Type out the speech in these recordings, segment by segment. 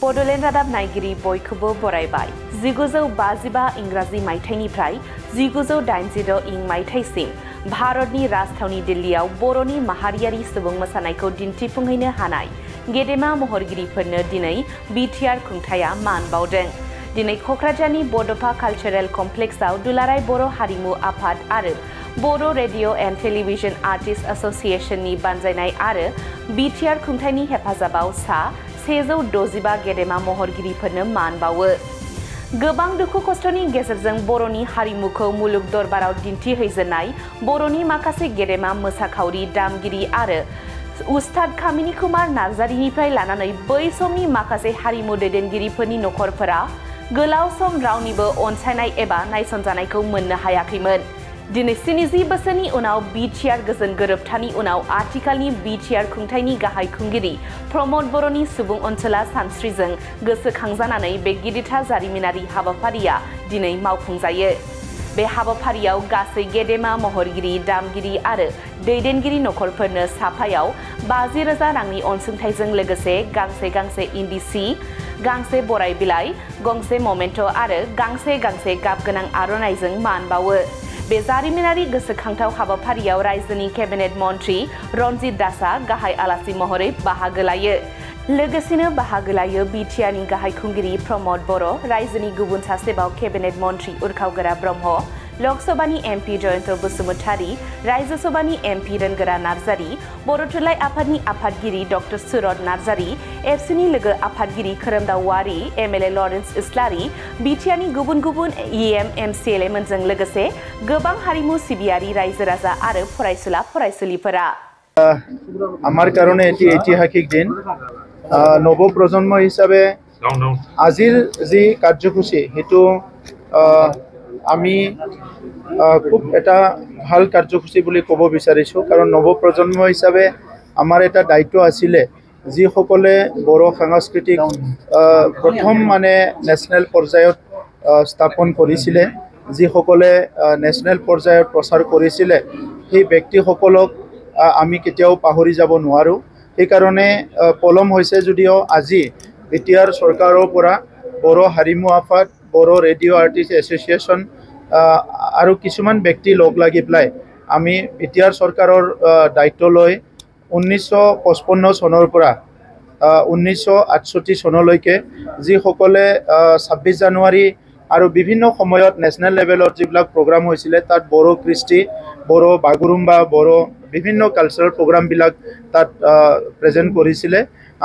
बड'लेण्ड रादाब नायगिरि बयखौबो बरायबाय 1955 इंराजि मायथाइनिफ्राय 1986 इं मायथाइसिम भारतनि राजथावनि दिल्लीआव बर'नि माहारियारि सुबुं मोसानायखौ दिन्थिफुंहैनो हानाय गेदेमा महरगिरिफोरनो दिनै बिटिआर खुंथाया मान बावदों। दिनै क'क्राझारनि बड'फा कालचारेल कमप्लेक्सआव दुलाराय बर' हारिमु आफाद आरो बर' रेडिअ' एन्ड टेलिभिजन आर्टिस्ट एस'सिएशननि बानजायनाय आरो बिटिआर खुंथायनि हेफाजाबाव 165 गेदेमा महरगिरिफोरनो मान बावो। गोबां दुखु खस्थनि गेजेरजों बर'नि हारिमुखौ मुलुग दरबाराव दिन्थिहैजेननाय बर'नि माखासे गेदेमा मोसाखावरि दामगिरि आरो उस्ताद कामिनी कुमार नार्जारीनिफ्राय लानानै बै समनि माखासे हारिमु दैदेनगिरिफोरनि नखरफोरा गोलाव सम रावनिबो अनसायनाय एबा नायसनजानायखौ मोननो हायाखैमोन। दिनै 70 बोसोरनि उनाव बिटिआर गोजोन गोरोबथानि उनाव आथिखालनि बिटिआर खुंथायनि गाहाय खुंगिरि प्रमद बर'नि सुबुं ओनसोला सानस्रिजों गोसोखांजानानै बे गिदिरथार जारिमिनारि हाबाफारिया दिनै मावफुंजायो। बे हाबाफारियाव गासै गेदेमा महरगिरि दामगिरि आरो दैदेनगिरि नखरफोरनो साफायाव 50,000 रांनि अनसुंथाइजों लोगोसे गांसे इन्दि सि, गांसे बराय बिलाइ, गंसे ममेन्ट' आरो गांसे गाबगोनां आर'नाइजों मान बावो। बे जारिमिनारि गोसोखांथाव हाबाफारियाव रायजोनि केबिनेट मन्त्रि रन्जित दासआ गाहाय आलासि महरै बाहागो लायो। लोगोसेनो बाहागो लायो बिटिआरनि गाहाय खुंगिरि प्रमद बर', रायजोनि गुबुन सासेबाव केबिनेट मन्त्रि उर्खावगोरा ब्रह्म, लकसभानि एमपि जयन्त बसुमतारी, रायजोसभानि एमपि रोनगोरा नार्जारी, बर' थुनलाइ आफादनि आफादगिरि डक्टर सुरत नार्जारी, एबसुनि लोगो आफादगिरि खोरोमदाव वारि, एमएलए लरेन्स इस्लारि, बिटिआरनि गुबुन इएम एमसिएलए मोनजों लोगोसे गोबां हारिमु सिबियारि रायजो राजा आरो फरायसुला फरायसुलिफोरा। আমার কারণে এটি ঐতিহাসিক দিন। নবপ্রজন্ম হিসাবে আজিৰ যি কাৰ্যসূচী হেতু আমি খুব এটা ভাল কাৰ্যসূচী বুলি ক'ব বিচাৰিছোঁ, কাৰণ নৱপ্ৰজন্ম হিচাপে আমাৰ এটা দায়িত্ব আছিলে যিসকলে বড়ো সাংস্কৃতিক প্ৰথম নেশ্যনেল পৰ্যায়ত স্থাপন কৰিছিলে, যিসকলে নেশ্যনেল পৰ্যায়ত প্ৰচাৰ কৰিছিলে, সেই ব্যক্তিসকলক আমি কেতিয়াও পাহৰি যাব নোৱাৰোঁ। সেইকাৰণে পলম হৈছে যদিও আজি বিটিআৰ চৰকাৰৰ পৰা Bodo Harimu আফাদ, Bodo radio' artist association আৰু কিছুমান ব্যক্তি লগ লাগি পেলাই আমি বিটিআৰ চৰকাৰৰ দায়িত্ব লৈ 1955 চনৰ পৰা 1968 চনলৈকে যিসকলে 26 জানুৱাৰী আৰু বিভিন্ন সময়ত নেশ্যনেল লেভেলত যিবিলাক প্ৰগ্ৰাম হৈছিলে তাত বড়ো কৃষ্টি, বড়ো বাগুৰুম্বা, বড়ো বিভিন্ন কালচাৰেল প্ৰগ্ৰামবিলাক তাত প্ৰেজেণ্ট কৰিছিলে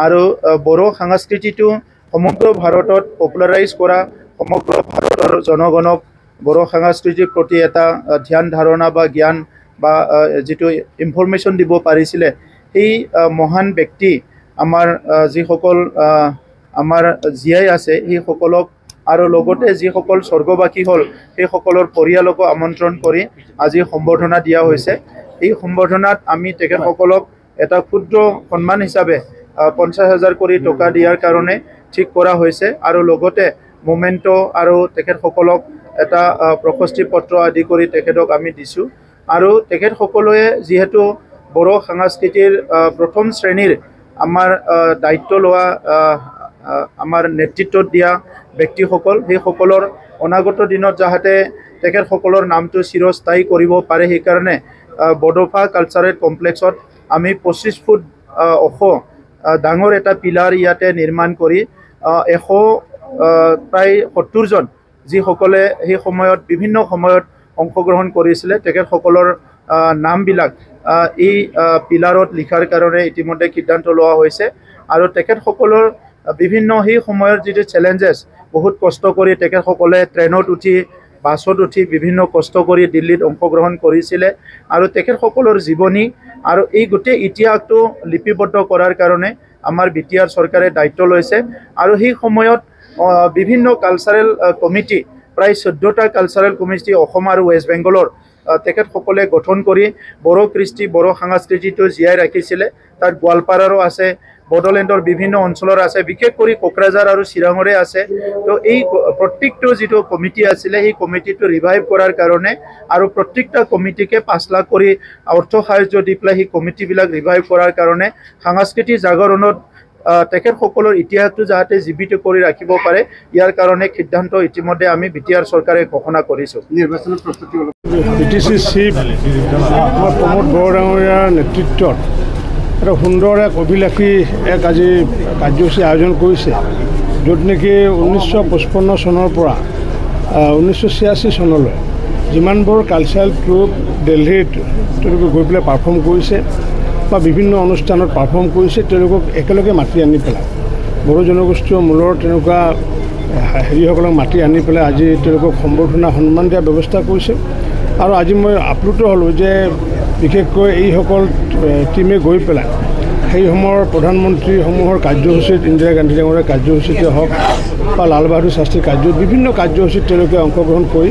আৰু বড়ো সংস্কৃতিটো সমগ্ৰ ভাৰতত পপুলাৰাইজ কৰা, সমগ্ৰ ভাৰতৰ জনগণক বড়ো সংস্কৃতিৰ প্ৰতি এটা ধ্যান ধাৰণা বা জ্ঞান বা যিটো ইনফৰমেশ্যন দিব পাৰিছিলে, সেই মহান ব্যক্তি আমাৰ যিসকল আমাৰ জীয়াই আছে সেইসকলক আৰু লগতে যিসকল স্বৰ্গবাসী হ'ল সেইসকলৰ পৰিয়ালকো আমন্ত্ৰণ কৰি আজি সম্বৰ্ধনা দিয়া হৈছে। এই সম্বৰ্ধনাত আমি তেখেতসকলক এটা ক্ষুদ্ৰ সন্মান হিচাপে 50,000 কৰি টকা দিয়াৰ কাৰণে ঠিক কৰা হৈছে আৰু লগতে মমেণ্ট আৰু তেখেতসকলক এটা প্ৰশস্তি পত্ৰ আদি কৰি তেখেতক আমি দিছোঁ। আৰু তেখেতসকলে যিহেতু বড়ো সংস্কৃতিৰ প্ৰথম শ্ৰেণীৰ আমাৰ দায়িত্ব লোৱা আমাৰ নেতৃত্বত দিয়া ব্যক্তিসকল, সেইসকলৰ অনাগত দিনত যাতে তেখেতসকলৰ নামটো চিৰস্থায়ী কৰিব পাৰে, সেইকাৰণে বড'ফা কালচাৰেল কমপ্লেক্সত আমি 25 ফুট ওখ ডাঙৰ এটা পিলাৰ ইয়াতে নিৰ্মাণ কৰি প্ৰায় 70 জন যিসকলে সেই সময়ত বিভিন্ন সময়ত অংশগ্ৰহণ কৰিছিলে তেখেতসকলৰ নামবিলাক এই পিলাৰত লিখাৰ কাৰণে ইতিমধ্যে সিদ্ধান্ত লোৱা হৈছে। আৰু তেখেতসকলৰ বিভিন্ন সেই সময়ৰ যিটো চেলেঞ্জেছ, বহুত কষ্ট কৰি তেখেতসকলে ট্ৰেইনত উঠি বাছত উঠি বিভিন্ন কষ্ট কৰি দিল্লীত অংশগ্ৰহণ কৰিছিলে আৰু তেখেতসকলৰ জীৱনী আৰু এই গোটেই ইতিহাসটো লিপিবদ্ধ কৰাৰ কাৰণে আমাৰ বিটিআৰ চৰকাৰে দায়িত্ব লৈছে। আৰু সেই সময়ত বিভিন্ন কালচাৰেল কমিটি, প্ৰায় 14টা কালচাৰেল কমিটি অসম আৰু ৱেষ্ট বেংগলৰ তেখেতসকলে গঠন কৰি বড়ো কৃষ্টি, বড়ো সংস্কৃতিটো জীয়াই ৰাখিছিলে। তাত গোৱালপাৰাৰো আছে, বড়োলেণ্ডৰ বিভিন্ন অঞ্চলৰ আছে, বিশেষ কৰি কোকৰাঝাৰ আৰু চিৰাঙৰে আছে। তো এই প্ৰত্যেকটো যিটো কমিটি আছিলে সেই কমিটিটো ৰিভাইভ কৰাৰ কাৰণে আৰু প্ৰত্যেকটা কমিটিকে 5 লাখ কৰি অৰ্থ সাহায্য দি পেলাই সেই কমিটিবিলাক ৰিভাইভ কৰাৰ কাৰণে সাংস্কৃতিক জাগৰণত তেখেতসকলৰ ইতিহাসটো যাতে জীৱিত কৰি ৰাখিব পাৰে ইয়াৰ কাৰণে সিদ্ধান্ত ইতিমধ্যে আমি বিটিআৰ চৰকাৰে ঘোষণা কৰিছোঁ। নিৰ্বাচনৰ প্ৰস্তুতি BTC চিফ প্ৰমোদ বড়ো ডাঙৰীয়াৰ নেতৃত্বত এটা সুন্দৰ এক অভিলাষী এক আজি কাৰ্যসূচী আয়োজন কৰিছে, য'ত নেকি 1955 চনৰ পৰা 1986 চনলৈ যিমানবোৰ কালচাৰেল গ্ৰুপ দিল্লীত তেওঁলোকে গৈ পেলাই পাৰফৰ্ম কৰিছে বা বিভিন্ন অনুষ্ঠানত পাৰফৰ্ম কৰিছে, তেওঁলোকক একেলগে মাতি আনি পেলাই বড়ো জনগোষ্ঠীয় মূলৰ তেনেকুৱা হেৰিসকলক মাতি আনি পেলাই আজি তেওঁলোকক সম্বৰ্ধনা সন্মান দিয়াৰ ব্যৱস্থা কৰিছে। আৰু আজি মই আপ্লুত হ'লোঁ যে বিশেষকৈ এইসকল টিমে গৈ পেলাই সেই সময়ৰ প্ৰধানমন্ত্ৰীসমূহৰ কাৰ্যসূচীত, ইন্দিৰা গান্ধী ডাঙৰীয়াৰ কাৰ্যসূচীতে হওক বা লাল বাহাদুৰ শাস্ত্ৰীৰ বিভিন্ন কাৰ্যসূচীত তেওঁলোকে অংশগ্ৰহণ কৰি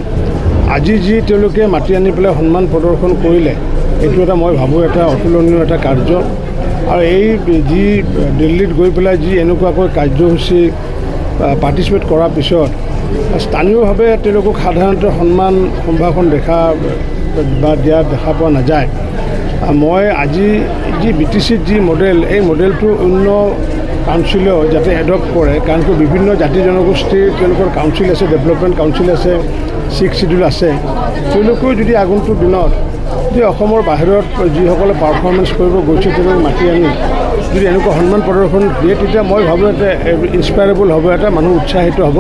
আজি যি তেওঁলোকে মাতি আনি পেলাই সন্মান প্ৰদৰ্শন কৰিলে, এইটো এটা মই ভাবোঁ এটা অতুলনীয় এটা কাৰ্য। আৰু এই যি দিল্লীত গৈ পেলাই যি এনেকুৱাকৈ কাৰ্যসূচী পাৰ্টিচিপেট কৰাৰ পিছত স্থানীয়ভাৱে তেওঁলোকক সাধাৰণতে সন্মান সম্ভাষণ দেখা বা দিয়া দেখা পোৱা নাযায়। মই আজি যি BTCত যি মডেল, এই মডেলটো অন্য কাউন্সিলেও যাতে এডপ্ট কৰে, কাৰণ বিভিন্ন জাতি জনগোষ্ঠীৰ তেওঁলোকৰ কাউন্সিল আছে, ডেভেলপমেণ্ট কাউন্সিল আছে, 6 শিডিউল আছে, তেওঁলোকেও যদি আগন্তুক দিনত যদি অসমৰ বাহিৰত যিসকলে পাৰফৰ্মেঞ্চ কৰিব গৈছে তেওঁলোকক মাতি আনি যদি এনেকুৱা সন্মান প্ৰদৰ্শন দিয়ে, তেতিয়া মই ভাবোঁ এটা ইনস্পায়াৰেবল হ'ব, এটা মানুহ উৎসাহিত হ'ব।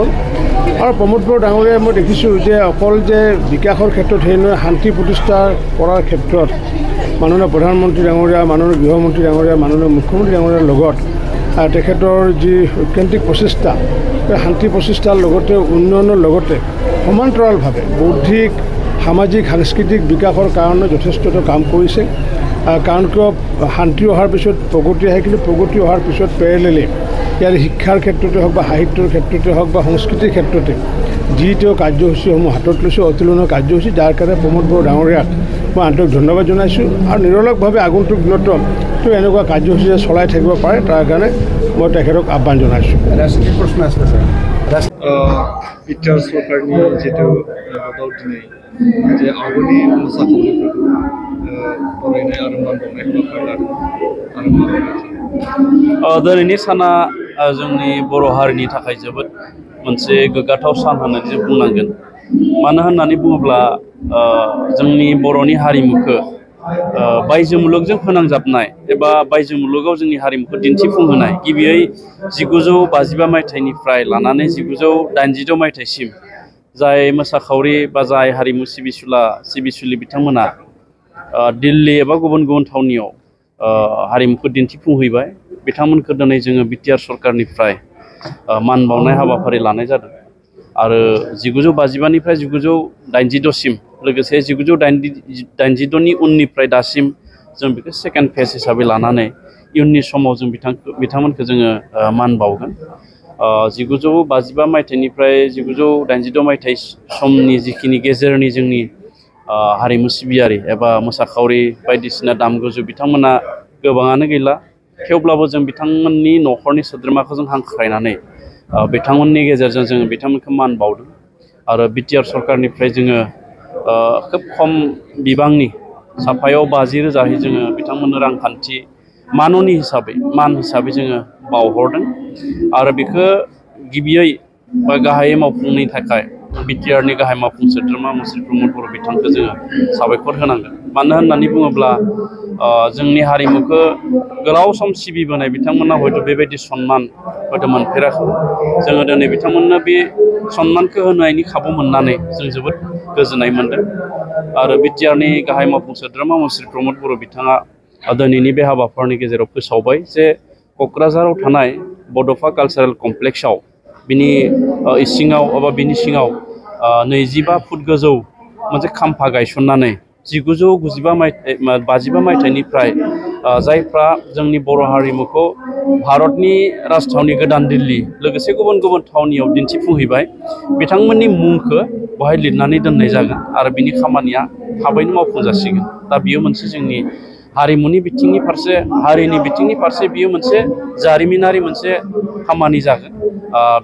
আৰু প্ৰমোদ বড়ো ডাঙৰীয়াই মই দেখিছোঁ যে অকল যে বিকাশৰ ক্ষেত্ৰত সেই নহয়, শান্তি প্ৰতিষ্ঠা কৰাৰ ক্ষেত্ৰত মাননীয় প্ৰধানমন্ত্ৰী ডাঙৰীয়া, মাননীয় গৃহমন্ত্ৰী ডাঙৰীয়া, মাননীয় মুখ্যমন্ত্ৰী ডাঙৰীয়াৰ লগত তেখেতৰ যি ঐকান্তিক প্ৰচেষ্টা, শান্তি প্ৰচেষ্টাৰ লগতে উন্নয়নৰ লগতে সমান্তৰালভাৱে বৌদ্ধিক, সামাজিক, সাংস্কৃতিক বিকাশৰ কাৰণে যথেষ্টটো কাম কৰিছে। কাৰণ কিয় শান্তি অহাৰ পিছত প্ৰগতি আহে, কিন্তু প্ৰগতি অহাৰ পিছত পেৰেলেলি ইয়াৰ শিক্ষাৰ ক্ষেত্ৰতে হওক বা সাহিত্যৰ ক্ষেত্ৰতে হওক বা সংস্কৃতিৰ ক্ষেত্ৰতে যি তেওঁ কাৰ্যসূচীসমূহ হাতত লৈছে, অতুলনীয় কাৰ্যসূচী, যাৰ কাৰণে প্ৰমোদ বড়ো ডাঙৰীয়াক মই আন্তৰিক ধন্যবাদ জনাইছোঁ। আৰু নিৰলসভাৱে আগন্তুক দিনতো তেওঁ এনেকুৱা কাৰ্যসূচী চলাই থাকিব পাৰে, তাৰ কাৰণে মই তেখেতক আহ্বান জনাইছোঁ। ৰাজনীতিৰ প্ৰশ্ন আছিলে ছাৰ। बिटिआर सरकारनि जितु बदल दिनै जे आवगोलनि मोसाखावरिफोरखौ बरायनाय आरो मान बावनाय हाबाफारि लादों आरो मा दिनैनि साना जोंनि बर' हारिनि थाखाय जोबोद मोनसे गोग्गाथाव सान होननानै जों बुंनांगोन। मानो होननानै बुङोब्ला जोंनि बर'नि हारिमुखौ बायजो मुलुगजों फोनांजाबनाय एबा बायजो मुलुगाव जोंनि हारिमुखौ दिन्थिफुंहोनाय गिबियै 1952 मायथाइनिफ्राय लानानै 1986 मायथाइसिम जाय मोसाखावरि बा जाय हारिमु सिबिसुलि बिथांमोना दिल्ली एबा गुबुन गुबुन थावनियाव हारिमुखौ दिन्थिफुंहैबाय, बिथांमोनखौ दिनै जोङो बिटिआर सरकारनिफ्राय मान बावनाय हाबाफारि लानाय जादों। आरो 1952निफ्राय 1986 सिम लोगोसे 1986 नि उननिफ्राय दासिम जों बेखौ सेकेन्ड फेज हिसाबै लानानै इयुननि समाव जों बिथांमोनखौ जोङो मान बावगोन। 1952 मायथाइनिफ्राय 1986 मायथाइ समनि जिखिनि गेजेरनि जोंनि हारिमु सिबियारि एबा मोसाखावरि बायदिसिना दामगुजु बिथांमोना गोबाङानो गैला, थेवब्लाबो जों बिथांमोननि न'खरनि सोद्रोमाखौ जों हांख्रायनानै बिथांमोननि गेजेरजों जोङो बिथांमोनखौ मान बावदों। आरो बिटिआर सरकारनिफ्राय जोङो खोब खम बिबांनि साफायाव 50,000 जोङो बिथांमोननो रांखान्थि मान हिसाबै जोङो बावहरदों। आरो बेखौ गिबियै बा गाहायै मावफुंनि थाखाय बिटिआरनि गाहाय मावफुं सोद्रोमा मुस्रि प्रमोद बर' बिथांखौ जोङो साबायखर होनांगोन। मानो होननानै बुङोब्ला जोंनि हारिमुखौ गोलाव सम सिबिबोनाय बिथांमोना हयथ' बेबायदि सन्मान हयथ' मोनफेराखै। जोङो दिनै बिथांमोननो बे सन्मानखौ होनायनि खाबु मोननानै जों जोबोद गोजोननाय मोनदों। आरो बिटिआरनि गाहाय मावफुं सोद्रोमा मुस्रि प्रमोद बर' बिथाङा दिनैनि बे हाबाफारिनि गेजेराव फोसावबाय जे क'क्राझाराव थानाय बड'फा कालचारेल कमप्लेक्सआव बिनि इसिङाव एबा बिनि सिङाव 25 फुट गोजौ मोनसे खाम्फा गायसननानै 1952 मायथाइनिफ्राय जायफ्रा जोंनि बर' हारिमुखौ भारतनि राजथावनि गोदान दिल्ली लोगोसे गुबुन गुबुन थावनियाव दिन्थिफुंहैबाय, बिथांमोननि मुंखौ बेवहाय लिरनानै दोननाय जागोन आरो बिनि खामानिया थाबैनो मावफुंजासिगोन। दा बियो मोनसे जोंनि हारिमुनि बिथिंनि फारसे, हारिनि बिथिंनि फारसे बियो मोनसे जारिमिनारि मोनसे खामानि जागोन।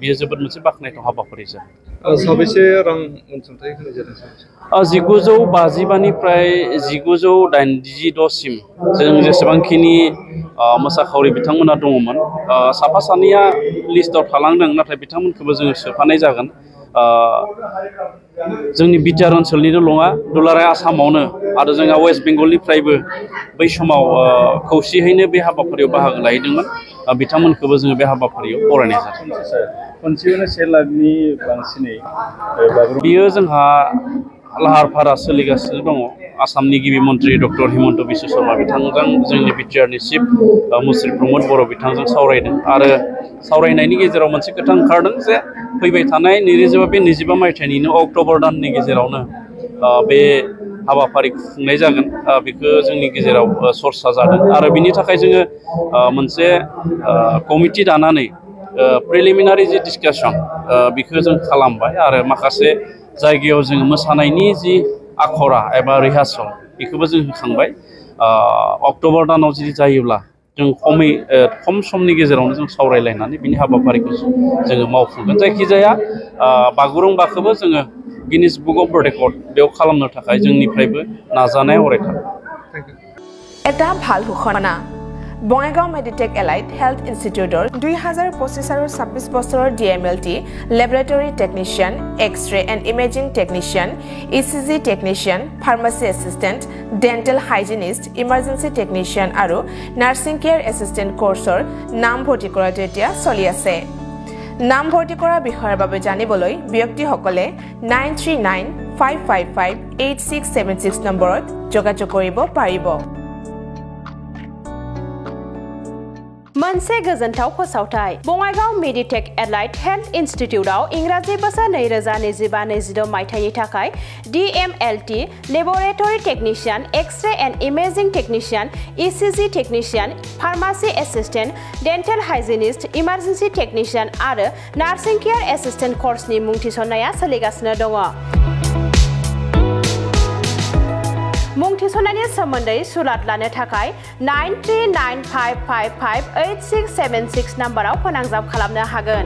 बियो जोबोद मोनसे बाख्नायथाव हाबाफारि जागोन। साबेसे रां अनसुंथाइ होनाय जादों सार? 1955निफ्राय 1986सिम जों जेसेबांखिनि मोसाखावरि बिथांमोना दङमोन साफा सानैया लिस्टआव थालांदों नाथाय बिथांमोनखौबो जोङो सोफानाय जागोन जोंनि बिटिआर ओनसोलनिनो नङा दुलाराय आसामावनो आरो जोंहा वेस्ट बेंगलनिफ्रायबो बै समाव खौसेयैनो बे हाबाफारियाव बाहागो लाहैदोंमोन बिथांमोनखौबो जोङो बे हाबाफारियाव बरायनाय जादों खनसेयावनो 1 लाखनि बांसिनै बियो जोंहा लाहार फाहारा सोलिगासिनो दङ आसामनि गिबि मन्त्रि डक्टर हिमन्त बिश्व शर्मा बिथांजों जोंनि बिटिआरनि चिफ मुश्री प्रमद बर' बिथांजों सावरायदों आरो सावरायनायनि गेजेराव मोनसे खोथा ओंखारदों जे फैबाय थानाय 2025 मायथाइनिनो अक्ट'बर दाननि गेजेरावनो बे हाबाफारि खुंनाय जागोन बेखौ जोंनि गेजेराव चर्चा जादों आरो बिनि थाखाय जोङो मोनसे कमिटि दानानै प्रिलिमिनारि जि डिसकासन बेखौ जों खालामबाय आरो माखासे जायगायाव जोङो मोसानायनि जि आखरा एबा रिहार्सल बेखौबो जों होखांबाय अक्ट'बर दानाव जुदि जायोब्ला जों खम समनि गेजेरावनो जों सावरायलायनानै बिनि हाबाफारिखौ जोङो मावफुंगोन जायखिजाया बागुरुम्बाखौबो जोङो गिनिस बुक अफ रेकर्ड बेयाव खालामनो थाखाय जोंनिफ्रायबो नाजानाया अरायथा এটা ভাল ঘোষণা বঙাইগাঁও মেডিটেক এলাইট হেলথ ইনষ্টিটিউটৰ 2025 আৰু 26 বছৰৰ DMLT laboratory technician X ray and imaging technician ECG technician pharmacy assistant dental hygienist emergency technician আৰু নাৰ্ছিং কেয়াৰ এছিষ্টেণ্ট কোৰ্চৰ নাম ভৰ্তি কৰাটো এতিয়া চলি আছে নাম ভৰ্তি কৰা বিষয়ৰ বাবে জানিবলৈ ব্যক্তিসকলে 9395558676 নম্বৰত যোগাযোগ কৰিব পাৰিব मोनसे गोजोनथाव फोसावथाय बङाइगाव मेडिटेक एलाइट हेल्थ इन्स्टिट्यूटआव इंराजि बोसोर 2025-26 मायथाइनि थाखाय DMLT laboratory technician X ray and imaging technician ECG technician pharmacy assistant dental hygienist emergency technician आरो नार्सिं केयार एसिस्टेंट कोर्सनि मुं थिसननाया सोलिगासिनो दङ मुं थिसननायनि सोमोन्दै सुलाद लानो थाखाय 9395558676 नम्बराव फोनांजाब खालामनो हागोन